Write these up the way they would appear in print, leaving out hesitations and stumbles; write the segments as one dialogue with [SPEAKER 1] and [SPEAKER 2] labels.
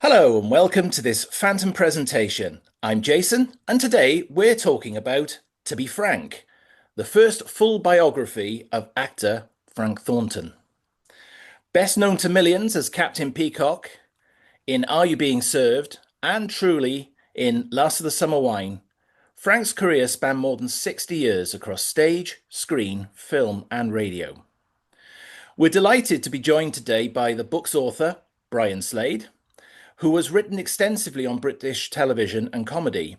[SPEAKER 1] Hello and welcome to this Phantom presentation. I'm Jason, and today we're talking about To Be Frank, the first full biography of actor Frank Thornton. Best known to millions as Captain Peacock, in Are You Being Served, and truly in Last of the Summer Wine, Frank's career spanned more than 60 years across stage, screen, film, and radio. We're delighted to be joined today by the book's author, Brian Slade, who has written extensively on British television and comedy,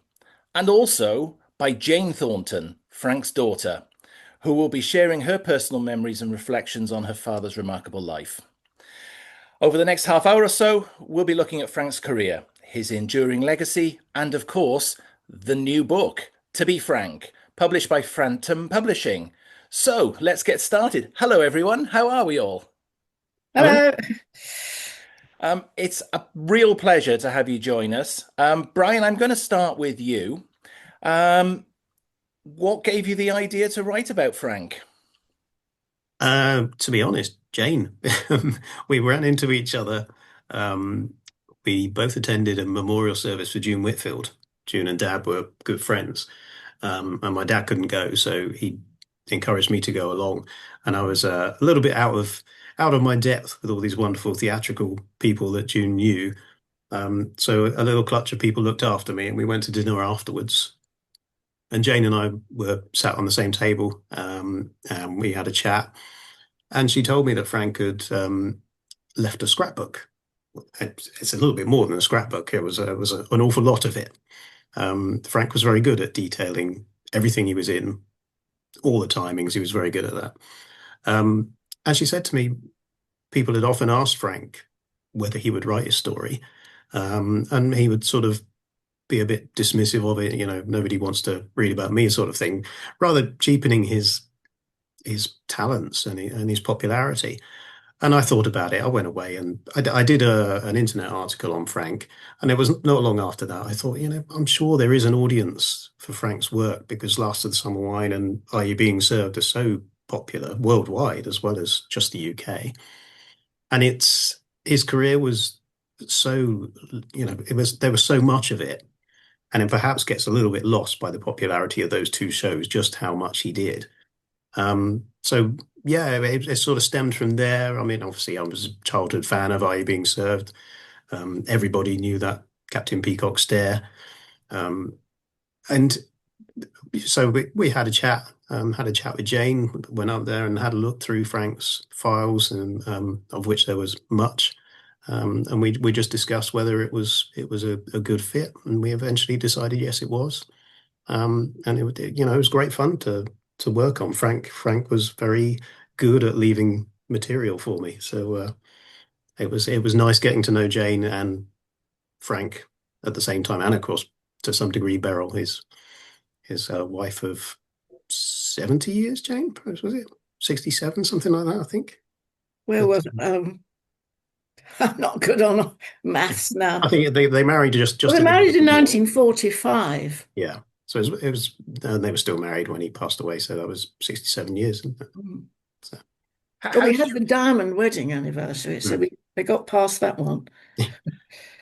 [SPEAKER 1] and also by Jane Thornton, Frank's daughter, who will be sharing her personal memories and reflections on her father's remarkable life. Over the next half hour or so, we'll be looking at Frank's career, his enduring legacy, and of course, the new book, To Be Frank, published by Phantom Publishing. So let's get started. Hello, everyone. How are we all?
[SPEAKER 2] Hello.
[SPEAKER 3] Hello.
[SPEAKER 1] It's a real pleasure to have you join us. Brian, I'm going to start with you. Um, what gave you the idea to write about Frank?
[SPEAKER 3] To be honest, Jane, we ran into each other. Um, we both attended a memorial service for June Whitfield. June and Dad were good friends, and my dad couldn't go, so he encouraged me to go along. And I was a little bit out of my depth with all these wonderful theatrical people that June knew. So a little clutch of people looked after me, and we went to dinner afterwards. And Jane and I were sat on the same table, and we had a chat. And she told me that Frank had left a scrapbook. It's a little bit more than a scrapbook. An awful lot of it. Frank was very good at detailing everything he was in, all the timings. He was very good at that. And she said to me, people had often asked Frank whether he would write his story, and he would sort of be a bit dismissive of it. Nobody wants to read about me, sort of thing, rather cheapening his talents and his popularity. And I thought about it. I went away and I did an internet article on Frank. And it was not long after that I thought, I'm sure there is an audience for Frank's work because Last of the Summer Wine and Are You Being Served are so popular worldwide as well as just the UK. And his career was so, there was so much of it. And it perhaps gets a little bit lost by the popularity of those two shows, just how much he did. So yeah, it sort of stemmed from there. I mean, obviously, I was a childhood fan of Are You Being Served? Everybody knew that Captain Peacock stare, and so we had a chat with Jane, went up there and had a look through Frank's files, and of which there was much. And we just discussed whether it was a good fit, and we eventually decided yes, it was. And it was great fun to work on. Frank was very good at leaving material for me. So it was nice getting to know Jane and Frank at the same time, and of course to some degree Beryl, his wife of 70 years. Jane, perhaps, was it 67, something like that? I think.
[SPEAKER 2] Where
[SPEAKER 3] But
[SPEAKER 2] was I'm not good on maths now.
[SPEAKER 3] I think they married just
[SPEAKER 2] Well,
[SPEAKER 3] just
[SPEAKER 2] they
[SPEAKER 3] a little
[SPEAKER 2] married
[SPEAKER 3] bit
[SPEAKER 2] in
[SPEAKER 3] more.
[SPEAKER 2] 1945.
[SPEAKER 3] Yeah. So it was they were still married when he passed away. So that was 67 years, isn't it?
[SPEAKER 2] Mm.
[SPEAKER 3] So,
[SPEAKER 2] But
[SPEAKER 1] How
[SPEAKER 2] we
[SPEAKER 1] did
[SPEAKER 2] had
[SPEAKER 1] you
[SPEAKER 2] the diamond wedding anniversary, so
[SPEAKER 3] mm.
[SPEAKER 2] we got past that one.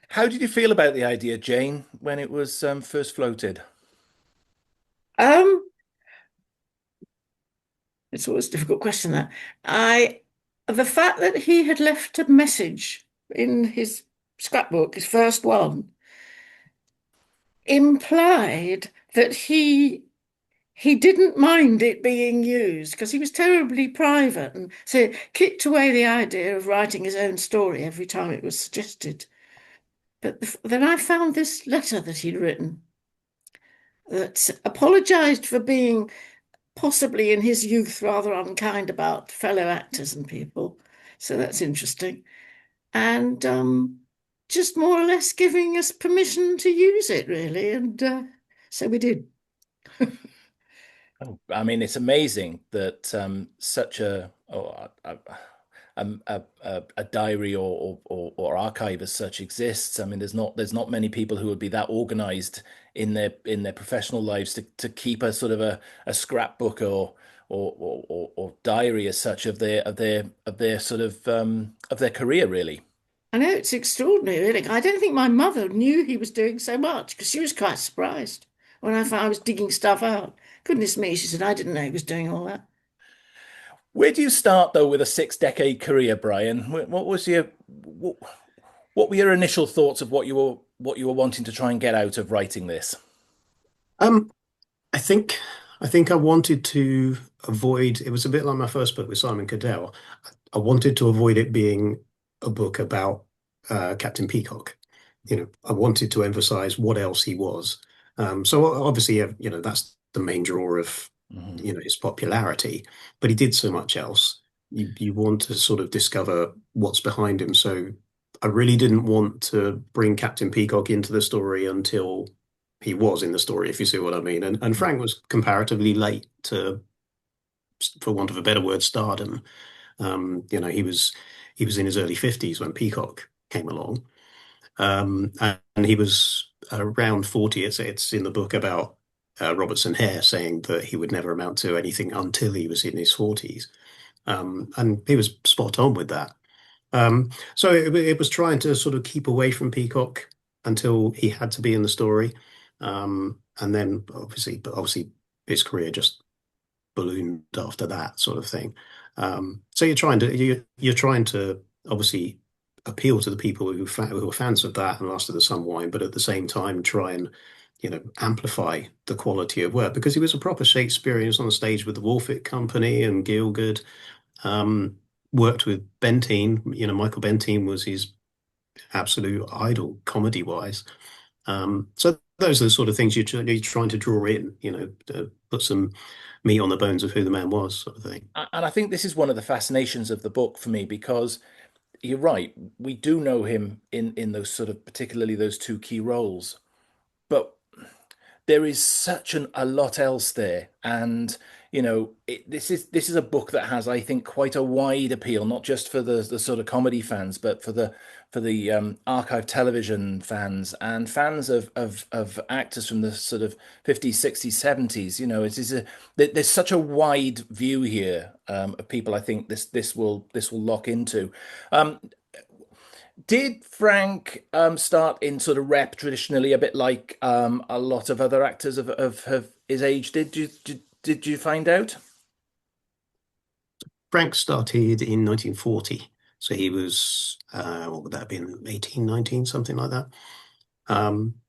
[SPEAKER 1] how did you feel about the idea, Jane, when it was first floated?
[SPEAKER 2] Um, it's always a difficult question that I the fact that he had left a message in his scrapbook, his first one, implied that he didn't mind it being used because he was terribly private and so kicked away the idea of writing his own story every time it was suggested. But then I found this letter that he'd written that apologized for being possibly in his youth rather unkind about fellow actors and people. So that's interesting. And just more or less giving us permission to use it, really. And so we did.
[SPEAKER 1] Oh, I mean, it's amazing that such a diary or archive as such exists. I mean, there's not many people who would be that organized in their professional lives to keep a sort of a scrapbook or diary as such of their sort of of their career, really.
[SPEAKER 2] I know it's extraordinary, really. I don't think my mother knew he was doing so much because she was quite surprised when I found I was digging stuff out. Goodness me, she said, I didn't know he was doing all that.
[SPEAKER 1] Where do you start though with a 6 decade career, Brian? What was what were your initial thoughts of what you were wanting to try and get out of writing this?
[SPEAKER 3] Um, I think I think I wanted to avoid. It was a bit like my first book with Simon Cadell. I wanted to avoid it being a book about Captain Peacock. I wanted to emphasize what else he was. So obviously, that's the main draw of
[SPEAKER 1] Mhm.
[SPEAKER 3] his popularity. But he did so much else. You want to sort of discover what's behind him. So I really didn't want to bring Captain Peacock into the story until he was in the story, if you see what I mean. And Frank was comparatively late to, for want of a better word, stardom. He was in his early 50s when Peacock came along. And he was around 40. It's in the book about Robertson Hare saying that he would never amount to anything until he was in his 40s. And he was spot on with that. So it was trying to sort of keep away from Peacock until he had to be in the story. And then obviously his career just ballooned after that sort of thing. So you're trying to obviously appeal to the people who are fans of that and Last of the Sun Wine, but at the same time try and amplify the quality of work because he was a proper Shakespearean. He was on the stage with the Wolfit Company and Gielgud. Um, Worked with Benteen. Michael Benteen was his absolute idol comedy wise. So those are the sort of things you're trying to draw in, to put some meat on the bones of who the man was, sort of thing.
[SPEAKER 1] And I think this is one of the fascinations of the book for me because you're right, we do know him in those sort of particularly those two key roles, but there is a lot else there, and this is a book that has, I think, quite a wide appeal, not just for the sort of comedy fans, but for the archive television fans and fans of actors from the sort of 50s, 60s, 70s. There's such a wide view here of people. I think this will lock into. Um, did Frank start in sort of rep traditionally, a bit like a lot of other actors of his age did? Did you find out?
[SPEAKER 3] Frank started in 1940, so he was what would that have been, 18, 19, something like that.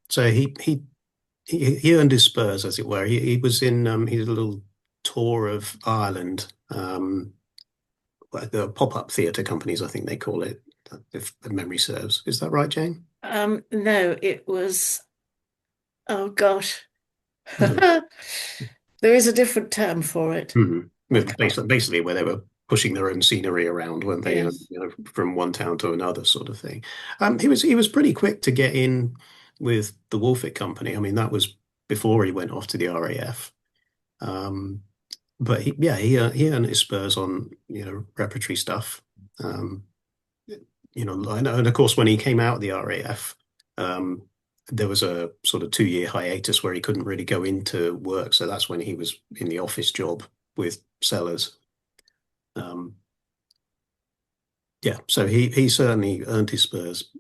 [SPEAKER 3] So he earned his spurs, as it were. He was in he did a little tour of Ireland, the pop-up theatre companies, I think they call it, if memory serves. Is that right, Jane?
[SPEAKER 2] No, it was, oh gosh.
[SPEAKER 3] I don't
[SPEAKER 2] There is a different term for it.
[SPEAKER 3] know.
[SPEAKER 2] I
[SPEAKER 3] With
[SPEAKER 2] can't.
[SPEAKER 3] basically where they were pushing their own scenery around, weren't they?
[SPEAKER 2] Yes.
[SPEAKER 3] From one town to another, sort of thing. He was pretty quick to get in with the Wolfit Company. I mean, that was before he went off to the RAF. Um, but he earned his spurs on repertory stuff. Um, and of course when he came out of the RAF, um, there was a sort of 2 year hiatus where he couldn't really go into work. So that's when he was in the office job with Sellers. Um, yeah, so he certainly earned his spurs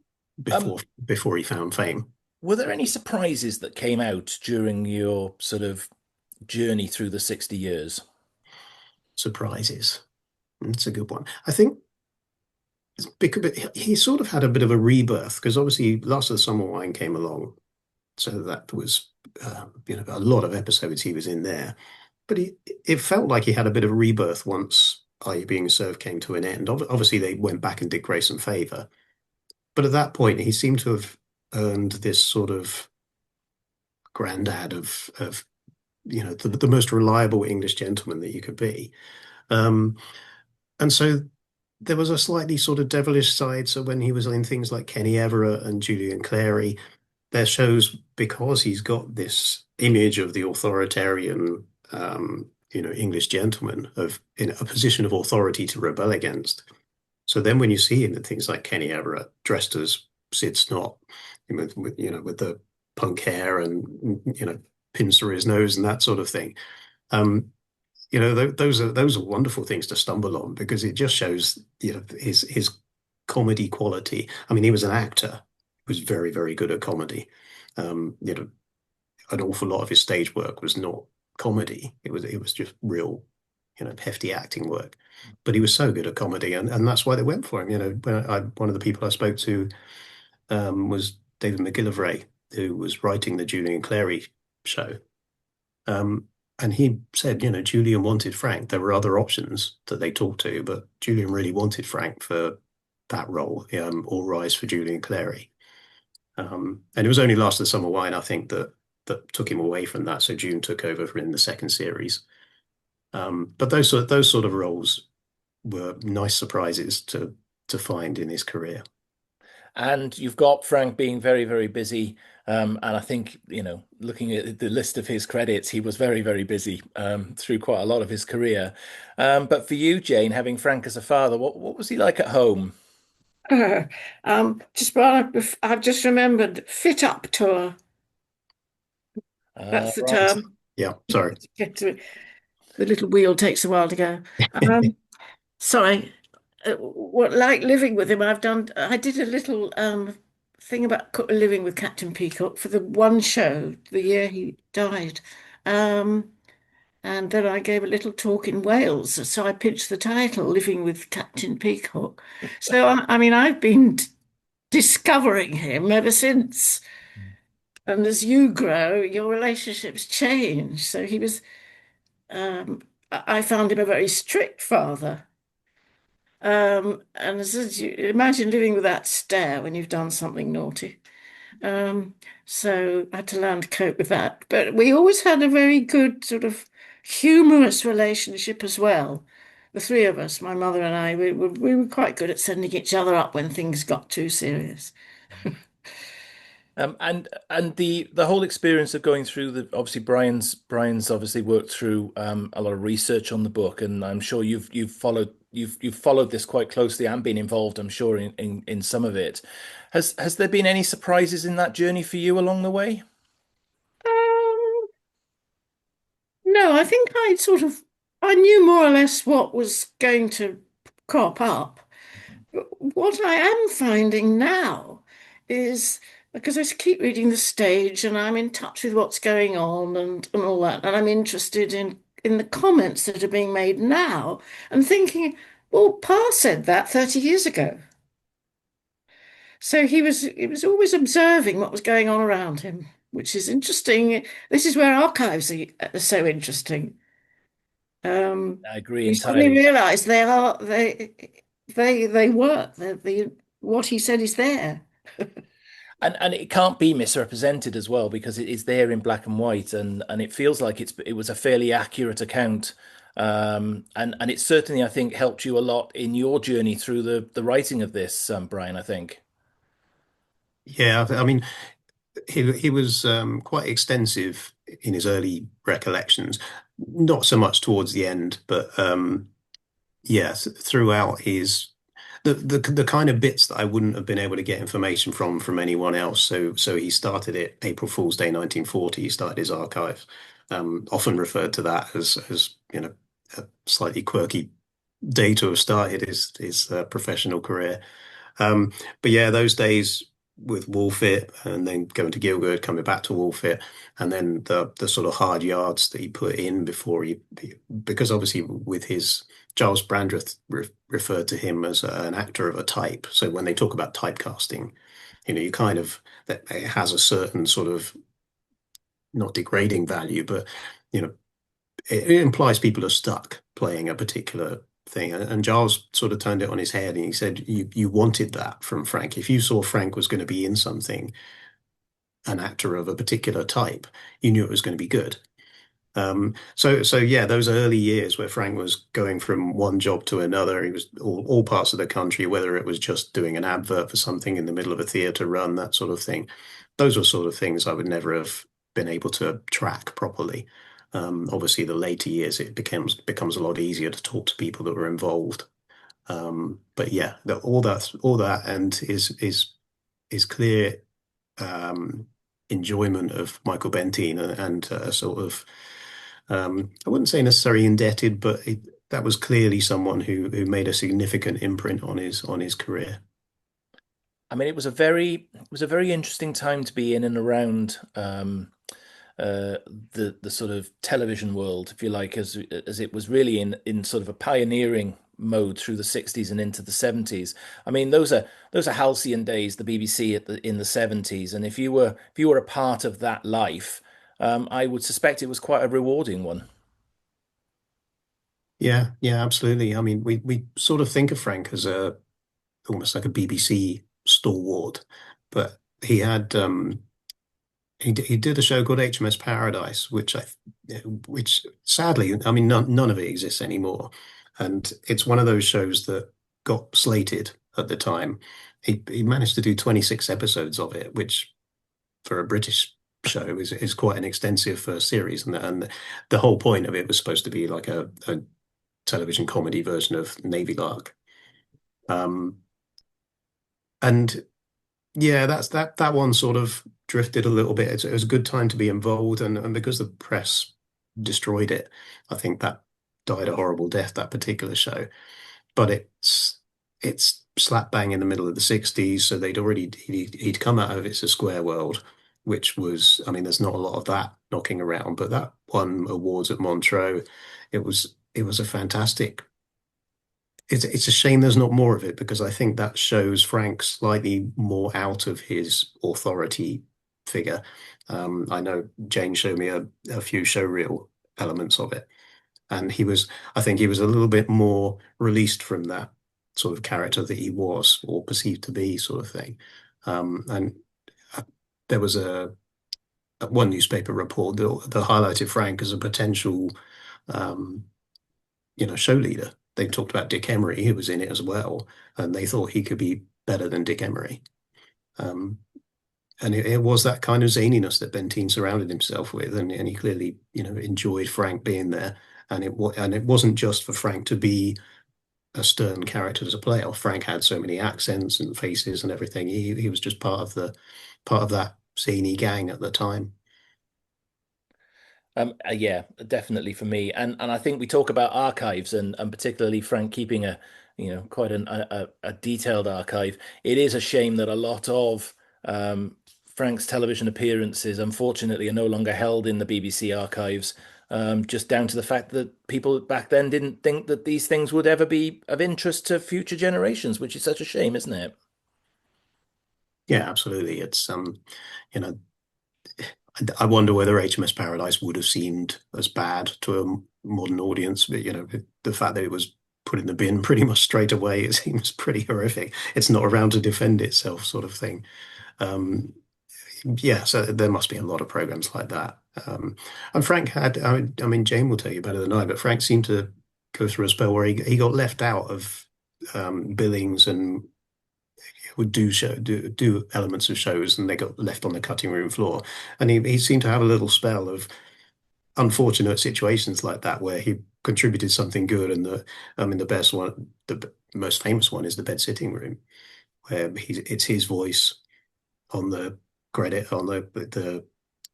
[SPEAKER 1] Um,
[SPEAKER 3] before he found fame.
[SPEAKER 1] were there any surprises that came out during your sort of journey through the 60 years?
[SPEAKER 3] Surprises. That's a good one. I think because he sort of had a bit of a rebirth because obviously Last of the Summer Wine came along, so that was a lot of episodes he was in there. But it felt like he had a bit of a rebirth once Are You Being Served came to an end. Obviously, they went back and did Grace and Favor, but at that point, he seemed to have earned this sort of granddad of the most reliable English gentleman that you could be. Um, and so there was a slightly sort of devilish side. So when he was in things like Kenny Everett and Julian Clary, their shows, because he's got this image of the authoritarian, English gentleman of in a position of authority to rebel against. So then when you see him in things like Kenny Everett dressed as Sid Snot, with the punk hair and pins through his nose and that sort of thing, um, those are wonderful things to stumble on because it just shows his comedy quality. I mean, he was an actor. He was very, very good at comedy. You know, an awful lot of his stage work was not comedy. It was just real, hefty acting work. But he was so good at comedy, and that's why they went for him. One of the people I spoke to was David McGillivray, who was writing the Julian Clary show. Um, and he said, Julian wanted Frank. There were other options that they talked to, but Julian really wanted Frank for that role, All Rise for Julian Clary. And it was only Last of the Summer Wine, I think, that took him away from that. So June took over in the second series. But those sort of roles were nice surprises to find in his career.
[SPEAKER 1] And you've got Frank being very, very busy. And I think, looking at the list of his credits, he was very, very busy through quite a lot of his career. But for you, Jane, having Frank as a father, what was he like at home?
[SPEAKER 2] Uh, I've just remembered Fit Up Tour. That's the
[SPEAKER 1] Right.
[SPEAKER 2] term.
[SPEAKER 3] Yeah, sorry.
[SPEAKER 2] Get to it. The little wheel takes a while to go. Sorry. What like living with him? I did a little thing about living with Captain Peacock for the one show the year he died. Um, and then I gave a little talk in Wales. So I pitched the title, Living with Captain Peacock. So I mean, I've been discovering him ever since. And as you grow, your relationships change. So I found him a very strict father. And as you imagine living with that stare when you've done something naughty. Um, so I had to learn to cope with that. But we always had a very good sort of humorous relationship as well. The three of us, my mother and I, we were quite good at sending each other up when things got too serious.
[SPEAKER 1] And the whole experience of going through the obviously Brian's obviously worked through a lot of research on the book, and I'm sure you've followed this quite closely and been involved, I'm sure, in some of it. Has there been any surprises in that journey for you along the way?
[SPEAKER 2] Um, no, I knew more or less what was going to crop up. What I am finding now is because I keep reading the stage and I'm in touch with what's going on and all that, and I'm interested in the comments that are being made now and thinking, well, Pa said that 30 years ago. So he was always observing what was going on around him, which is interesting. This is where archives are so interesting.
[SPEAKER 1] I agree
[SPEAKER 2] You suddenly
[SPEAKER 1] entirely.
[SPEAKER 2] realize they work. What he said is there.
[SPEAKER 1] And it can't be misrepresented as well because it is there in black and white, and it feels like it was a fairly accurate account. And it certainly, I think, helped you a lot in your journey through the writing of this, Brian, I think.
[SPEAKER 3] Yeah, I mean, he was quite extensive in his early recollections, not so much towards the end, but yes, throughout his the kind of bits that I wouldn't have been able to get information from anyone else. So he started it April Fool's Day 1940. He started his archive, often referred to that as a slightly quirky day to have started his professional career. Um, but yeah, those days with Woolfit and then going to Gilgood, coming back to Woolfit, and then the sort of hard yards that he put in before because obviously with his Giles Brandreth referred to him as an actor of a type. So when they talk about typecasting, you kind of that it has a certain sort of not degrading value, but you know it implies people are stuck playing a particular thing. And Giles sort of turned it on his head and he said, you wanted that from Frank. If you saw Frank was going to be in something, an actor of a particular type, you knew it was going to be good. So yeah, those early years where Frank was going from one job to another, he was all parts of the country, whether it was just doing an advert for something in the middle of a theatre run, that sort of thing. Those were sort of things I would never have been able to track properly. Obviously, the later years it becomes a lot easier to talk to people that were involved. But yeah, all that, and is clear enjoyment of Michael Bentine and sort of I wouldn't say necessarily indebted, but that was clearly someone who made a significant imprint on his career.
[SPEAKER 1] I mean, it was a very interesting time to be in and around the sort of television world, if you like, as it was really in sort of a pioneering mode through the 60s and into the 70s. I mean, those are halcyon days, the BBC in the 70s, and if you were a part of that life, I would suspect it was quite a rewarding one.
[SPEAKER 3] Yeah, yeah, absolutely. I mean, we sort of think of Frank as a almost like a BBC stalwart, but he did a show called HMS Paradise, which sadly, I mean, none of it exists anymore, and it's one of those shows that got slated at the time. He managed to do 26 episodes of it, which for a British show is quite an extensive first series, and the whole point of it was supposed to be like a television comedy version of Navy Lark. Um, and yeah, that one sort of drifted a little bit. It was a good time to be involved, and because the press destroyed it, I think that died a horrible death, that particular show. But it's slap bang in the middle of the 60s, so he'd come out of It's a Square World, which was, I mean, there's not a lot of that knocking around, but that won awards at Montreux. It was a fantastic. It's a shame there's not more of it because I think that shows Frank slightly more out of his authority figure. I know Jane showed me a few showreel elements of it, and I think he was a little bit more released from that sort of character that he was or perceived to be, sort of thing. And there was one newspaper report that highlighted Frank as a potential, um, show leader. They talked about Dick Emery, who was in it as well, and they thought he could be better than Dick Emery. Um, and it was that kind of zaniness that Benteen surrounded himself with, and he clearly, enjoyed Frank being there. And it wasn't just for Frank to be a stern character to play off. Frank had so many accents and faces and everything. He was just part of that zany gang at the time.
[SPEAKER 1] Yeah, definitely for me. And I think we talk about archives and particularly Frank keeping quite a detailed archive. It is a shame that a lot of Frank's television appearances, unfortunately, are no longer held in the BBC archives, just down to the fact that people back then didn't think that these things would ever be of interest to future generations, which is such a shame, isn't it?
[SPEAKER 3] Yeah, absolutely. You know, I wonder whether HMS Paradise would have seemed as bad to a modern audience, but the fact that it was put in the bin pretty much straight away, it seems pretty horrific. It's not around to defend itself, sort of thing. Um, yeah, so there must be a lot of programs like that. And Frank I mean, Jane will tell you better than I, but Frank seemed to go through a spell where he got left out of billings and would do elements of shows, and they got left on the cutting room floor. And he seemed to have a little spell of unfortunate situations like that where he contributed something good, and I mean, the best one, the most famous one is the bed sitting room, where it's his voice on the the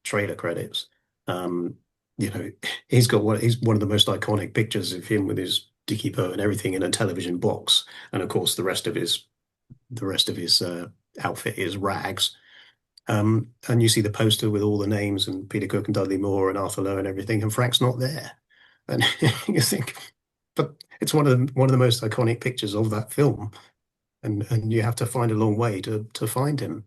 [SPEAKER 3] trailer credits. Um, you know, he's one of the most iconic pictures of him with his dicky bow and everything in a television box, and of course the rest of his outfit is rags. And you see the poster with all the names and Peter Cook and Dudley Moore and Arthur Lowe and everything, and Frank's not there. And you think, but it's one of the most iconic pictures of that film, and you have to find a long way to find him.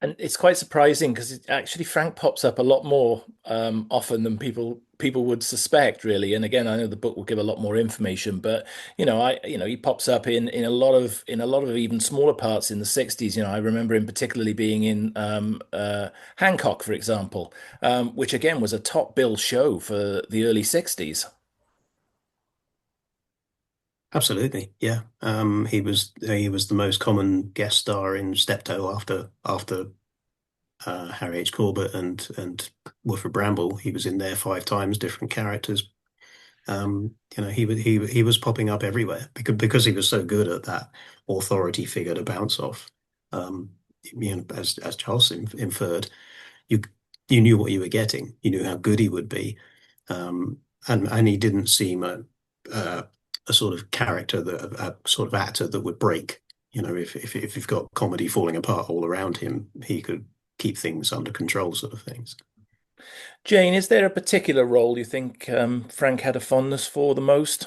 [SPEAKER 1] And it's quite surprising because actually Frank pops up a lot more often than people would suspect, really. And again, I know the book will give a lot more information, but he pops up in a lot of even smaller parts in the 60s. I remember him particularly being in Hancock, for example, which again was a top bill show for the early 60s.
[SPEAKER 3] Absolutely, yeah. He was the most common guest star in Steptoe after Harry H. Corbett and Wilfred Bramble. He was in there 5 times, different characters. He was popping up everywhere because he was so good at that authority figure to bounce off. Um, as Charles inferred, you you knew what you were getting. You knew how good he would be, and he didn't seem a sort of character, a sort of actor that would break. If you've got comedy falling apart all around him, he could keep things under control, sort of things.
[SPEAKER 1] Jane, is there a particular role you think Frank had a fondness for the most?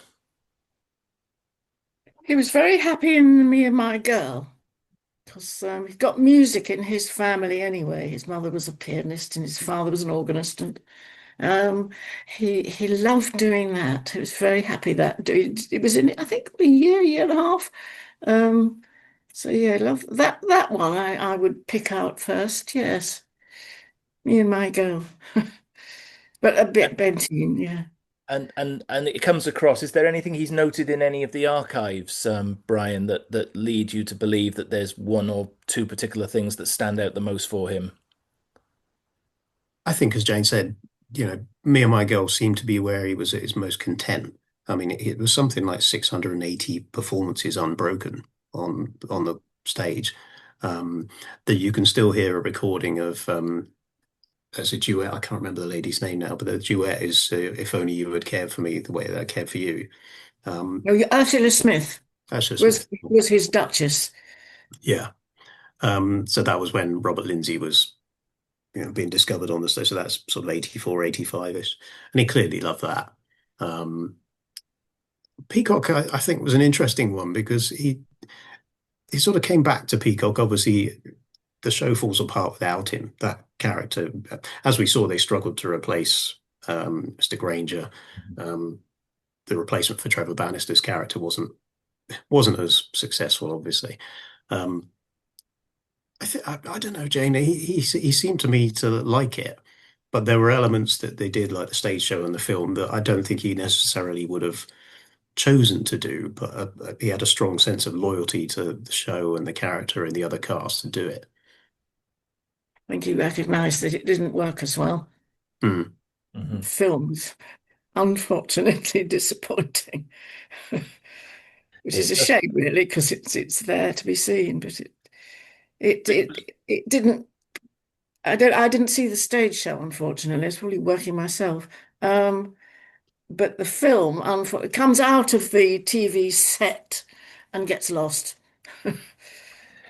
[SPEAKER 2] He was very happy in Me and My Girl because he got music in his family anyway. His mother was a pianist and his father was an organist, and um, he loved doing that. He was very happy that it was in, I think, a year and a half. Um, so yeah, I love that one. I would pick out first. Yes, Me and My Girl, but a bit Bentine. Yeah.
[SPEAKER 1] And it comes across. Is there anything he's noted in any of the archives, Brian, that lead you to believe that there's one or two particular things that stand out the most for him?
[SPEAKER 3] I think, as Jane said, Me and My Girl seemed to be where he was at his most content. I mean, it was something like 680 performances unbroken on the stage. Um, that you can still hear a recording of as a duet. I can't remember the lady's name now, but the duet is "If Only You Had Cared for Me the Way That I Cared for You." Um,
[SPEAKER 2] Oh, yeah, Ursula Smith
[SPEAKER 3] Asher
[SPEAKER 2] was
[SPEAKER 3] Smith.
[SPEAKER 2] was his Duchess.
[SPEAKER 3] Yeah. So that was when Robert Lindsay was, being discovered on the stage. So that's sort of 84, 85-ish. And he clearly loved that. Um, Peacock, I think, was an interesting one because he sort of came back to Peacock. Obviously, the show falls apart without him. That character, as we saw, they struggled to replace Mr. Granger. Um, the replacement for Trevor Bannister's character wasn't as successful, obviously. Um, I don't know, Jane. He seemed to me to like it, but there were elements that they did, like the stage show and the film, that I don't think he necessarily would have chosen to do. But he had a strong sense of loyalty to the show and the character and the other cast to do it.
[SPEAKER 2] I think he recognised that it didn't work as well.
[SPEAKER 3] Hmm.
[SPEAKER 1] Hmm.
[SPEAKER 2] Films, unfortunately disappointing, which is
[SPEAKER 1] It
[SPEAKER 2] a
[SPEAKER 1] does.
[SPEAKER 2] shame, really, because it's there to be seen, but it didn't. I didn't see the stage show, unfortunately. I was probably working myself. Um, but the film, unfortunately, comes out of the TV set and gets lost.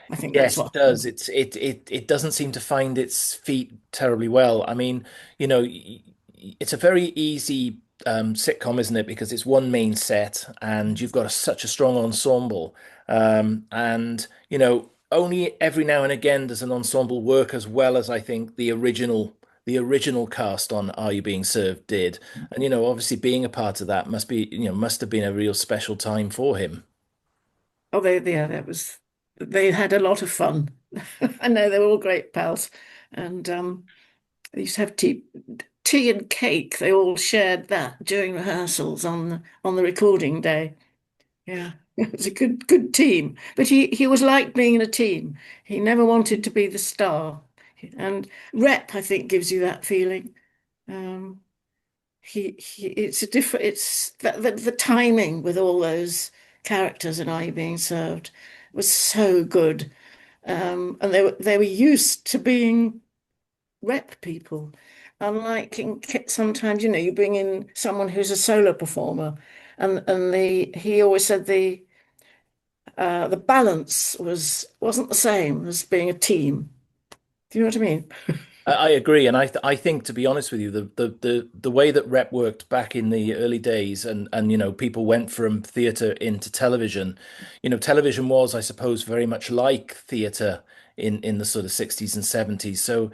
[SPEAKER 2] I think that's
[SPEAKER 1] Yes, it
[SPEAKER 2] what.
[SPEAKER 1] does. It doesn't seem to find its feet terribly well. I mean, it's a very easy sitcom, isn't it? Because it's one main set, and you've got such a strong ensemble. And only every now and again does an ensemble work as well as I think the original cast on Are You Being Served did. And obviously being a part of that must have been a real special time for him.
[SPEAKER 2] Oh, yeah, that was. They had a lot of fun. I know they were all great pals, and they used to have tea and cake. They all shared that during rehearsals on the recording day. Yeah, it was a good team. But he was like being in a team. He never wanted to be the star. And Rep, I think, gives you that feeling. Um, it's a different. It's the timing with all those characters and Are You Being Served was so good. And they were used to being rep people. Unlike sometimes, you bring in someone who's a solo performer, and he always said the balance wasn't the same as being a team. Do you know what I mean?
[SPEAKER 1] I agree, and I think, to be honest with you, the way that rep worked back in the early days, and people went from theatre into television. Television was, I suppose, very much like theatre in the sort of 60s and 70s. So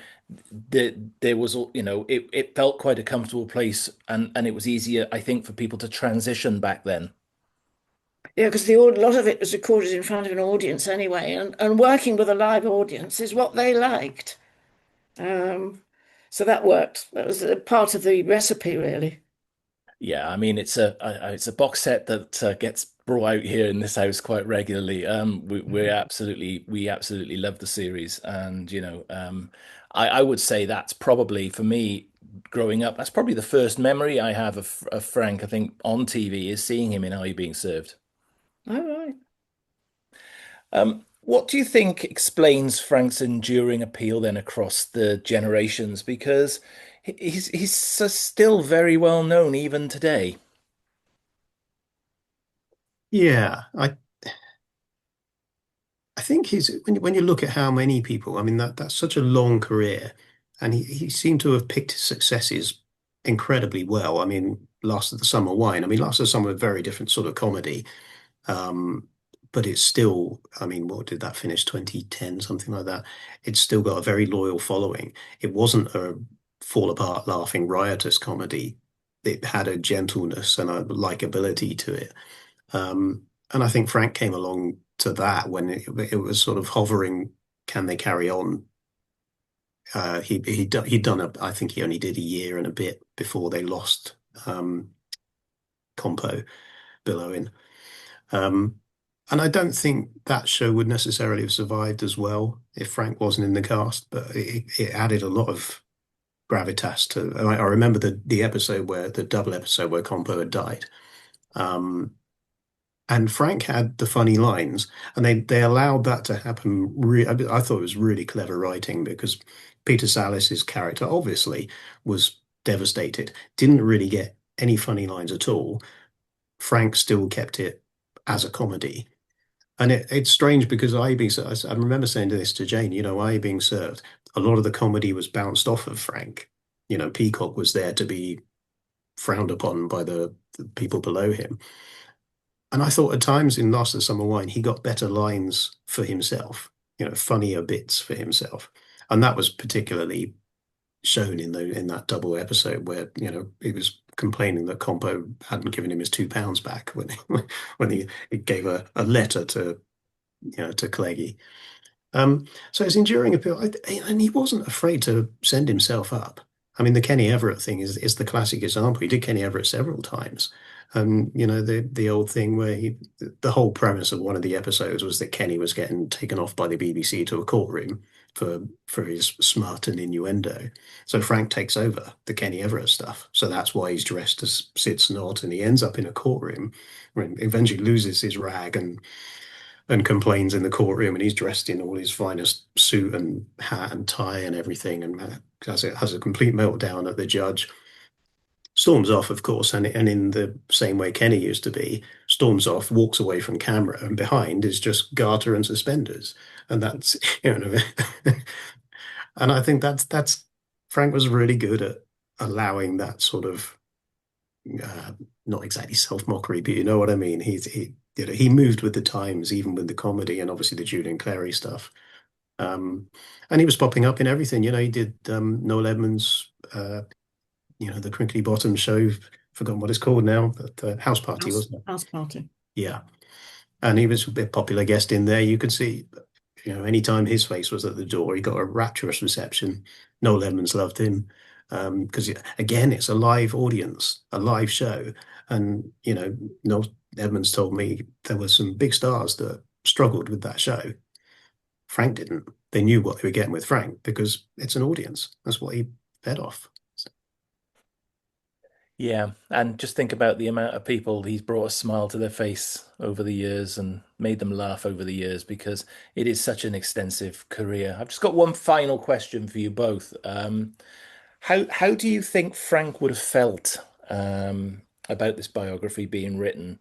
[SPEAKER 1] there was, it felt quite a comfortable place, and it was easier, I think, for people to transition back then.
[SPEAKER 2] Yeah, because a lot of it was recorded in front of an audience anyway, and working with a live audience is what they liked. Um, so that worked. That was a part of the recipe, really.
[SPEAKER 1] Yeah, I mean it's a box set that gets brought out here in this house quite regularly. We absolutely love the series, and I would say that's probably for me growing up. That's probably the first memory I have of Frank. I think on TV is seeing him in Are You Being Served.
[SPEAKER 2] All right.
[SPEAKER 1] What do you think explains Frank's enduring appeal then across the generations? Because he's still very well known even today.
[SPEAKER 3] Yeah, I think when you look at how many people, I mean that's such a long career, and he seemed to have picked his successes incredibly well. I mean, Last of the Summer Wine. I mean, Last of the Summer, a very different sort of comedy, um, but it's still. I mean, what did that finish? 2010, something like that. It's still got a very loyal following. It wasn't a fall apart, laughing, riotous comedy. It had a gentleness and a likability to it. And I think Frank came along to that when it was sort of hovering, can they carry on? He'd done I think he only did a year and a bit before they lost um, Compo below him. Um, and I don't think that show would necessarily have survived as well if Frank wasn't in the cast, but it added a lot of gravitas to. I remember the episode where the double episode where Compo had died. Um, And Frank had the funny lines, and they allowed that to happen. I thought it was really clever writing because Peter Salis's character obviously was devastated, didn't really get any funny lines at all. Frank still kept it as a comedy. And it's strange because I remember saying this to Jane, I being served, a lot of the comedy was bounced off of Frank. Peacock was there to be frowned upon by the people below him. And I thought at times in Last of the Summer Wine, he got better lines for himself, funnier bits for himself. And that was particularly shown in that double episode where, he was complaining that Compo hadn't given him his £2 back when he gave a letter to Cleggy. So it's enduring appeal, and he wasn't afraid to send himself up. I mean, the Kenny Everett thing is the classic example. He did Kenny Everett several times. The old thing where the whole premise of one of the episodes was that Kenny was getting taken off by the BBC to a courtroom for his smut and innuendo. So Frank takes over the Kenny Everett stuff. So that's why he's dressed as Sid Snod, and he ends up in a courtroom, when eventually loses his rag and complains in the courtroom, and he's dressed in all his finest suit and hat and tie and everything, and has a complete meltdown at the judge. Storms off, of course, and in the same way Kenny used to be, storms off, walks away from camera, and behind is just garter and suspenders, and that's and I think that's Frank was really good at allowing that sort of uh, not exactly self-mockery, but you know what I mean. He moved with the times, even with the comedy and obviously the Julian Clary stuff. Um, and he was popping up in everything. He did Noel Edmonds, the Crinkly Bottom show. Forgotten what it's called now, but House Party, wasn't it?
[SPEAKER 2] House party.
[SPEAKER 3] Yeah, and he was a popular guest in there. You could see, anytime his face was at the door, he got a rapturous reception. Noel Edmonds loved him because, again, it's a live audience, a live show. And, Noel Edmonds told me there were some big stars that struggled with that show. Frank didn't. They knew what they were getting with Frank because it's an audience. That's what he fed off.
[SPEAKER 1] Yeah, and just think about the amount of people he's brought a smile to their face over the years and made them laugh over the years because it is such an extensive career. I've just got one final question for you both. How do you think Frank would have felt about this biography being written?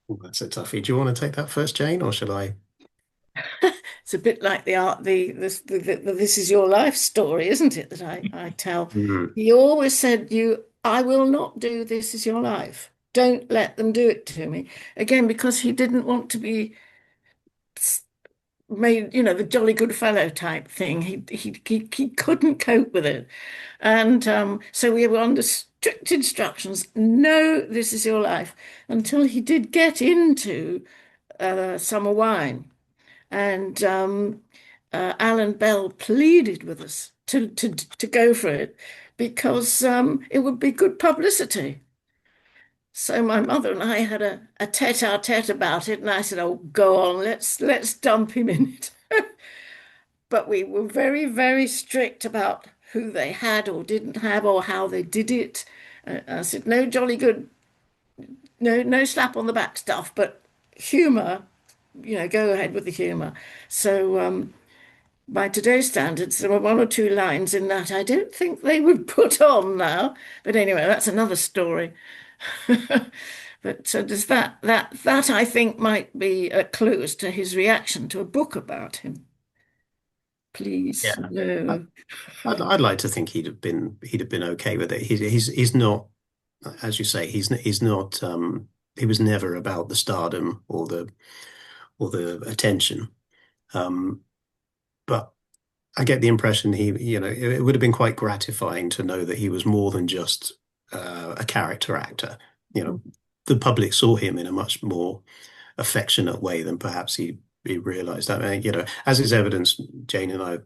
[SPEAKER 3] Oh, that's a toughie. Do you want to take that first, Jane, or should I?
[SPEAKER 2] It's a bit like the art, the "This Is Your Life" story, isn't it? That I tell.
[SPEAKER 3] Hmm.
[SPEAKER 2] He always said, I will not do "This Is Your Life." Don't let them do it to me." Again, because he didn't want to be made, the jolly good fellow type thing. He couldn't cope with it, and so we were under strict instructions. No, "This Is Your Life," until he did get into Summer Wine. And Alan Bell pleaded with us to go for it because it would be good publicity. So my mother and I had a tete-a-tete about it, and I said, "Oh, go on, let's dump him in it." But we were very, very strict about who they had or didn't have or how they did it. I said, "No jolly good, no slap on the back stuff, but humour, go ahead with the humour." So by today's standards, there were one or two lines in that I don't think they would put on now. But anyway, that's another story. But so does that I think might be a clue as to his reaction to a book about him. Please,
[SPEAKER 3] Yeah. I-
[SPEAKER 2] no.
[SPEAKER 3] I'd like to think he'd have been okay with it. He's not, as you say, he's not. He was never about the stardom or the attention. Um, but I get the impression it would have been quite gratifying to know that he was more than just a character actor. You know, the public saw him in a much more affectionate way than perhaps he realized. I mean, as is evidenced, Jane and I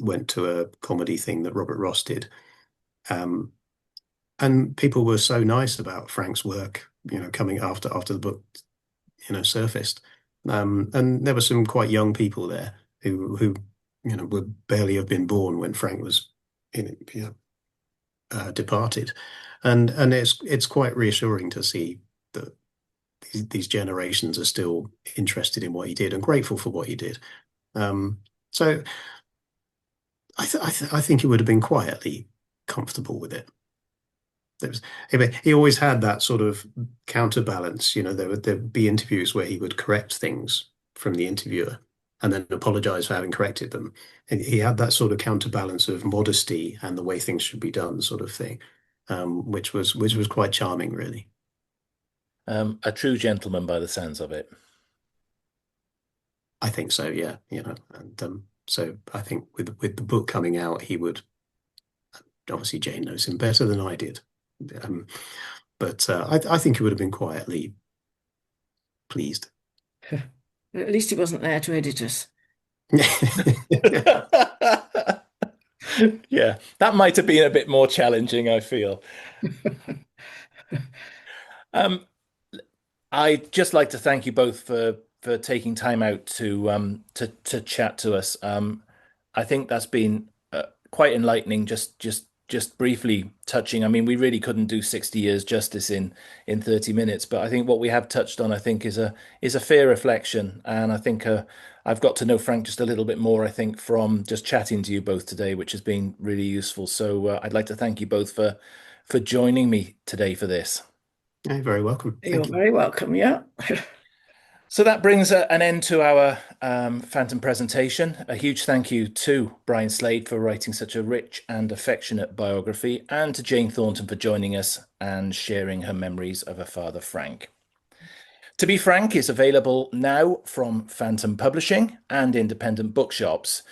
[SPEAKER 3] went to a comedy thing that Robert Ross did, um, and people were so nice about Frank's work. Coming after the book, surfaced, and there were some quite young people there who would barely have been born when Frank was departed, and it's quite reassuring to see that these generations are still interested in what he did and grateful for what he did. So I think he would have been quietly comfortable with it. There was, he always had that sort of counterbalance. There'd be interviews where he would correct things from the interviewer and then apologize for having corrected them. And he had that sort of counterbalance of modesty and the way things should be done, sort of thing, which was quite charming, really.
[SPEAKER 1] A true gentleman by the sounds of it.
[SPEAKER 3] I think so, yeah. And so I think with the book coming out, he would obviously Jane knows him better than I did. Um, but I think he would have been quietly pleased.
[SPEAKER 2] At least he wasn't there to edit us.
[SPEAKER 1] Yeah, that might have been a bit more challenging, I feel. Um, I'd just like to thank you both for taking time out to chat to us. I think that's been quite enlightening. Just briefly touching. I mean, we really couldn't do 60 years justice in 30 minutes, but I think what we have touched on, I think, is a fair reflection. And I think I've got to know Frank just a little bit more. I think from just chatting to you both today, which has been really useful. So I'd like to thank you both for joining me today for this.
[SPEAKER 3] You're very welcome.
[SPEAKER 2] You're
[SPEAKER 3] Thank you.
[SPEAKER 2] very welcome, yeah.
[SPEAKER 1] So that brings an end to our Phantom presentation. A huge thank you to Brian Slade for writing such a rich and affectionate biography, and to Jane Thornton for joining us and sharing her memories of her father, Frank. To Be Frank is available now from Phantom Publishing and independent bookshops.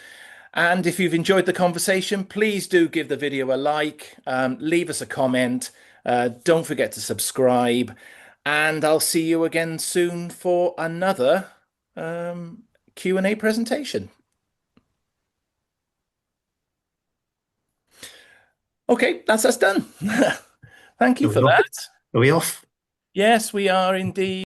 [SPEAKER 1] And if you've enjoyed the conversation, please do give the video a like, leave us a comment, don't forget to subscribe, and I'll see you again soon for another Q&A presentation. Okay, that's us done. Thank you
[SPEAKER 3] Are we
[SPEAKER 1] for
[SPEAKER 3] off?
[SPEAKER 1] that.
[SPEAKER 3] Are we off?
[SPEAKER 1] Yes, we are indeed.